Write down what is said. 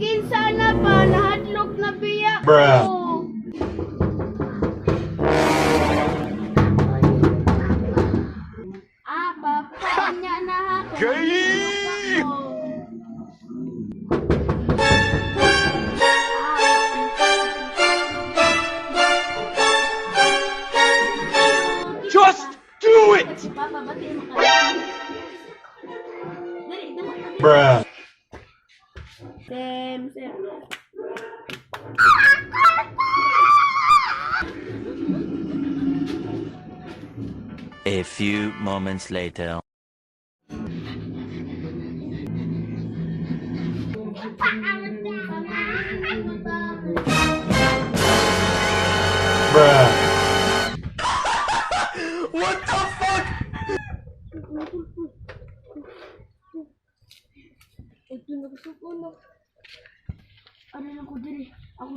Kinsana pa nahadlok na biya ko. Bruh. Papanya na ako. Gay! Just do it! Papa, batiin mo ka. Dali, dali. Bruh. Sem. A few moments later. Bruh. What the fuck? Ito na gusto ko na. Ano lang ko diri? Ako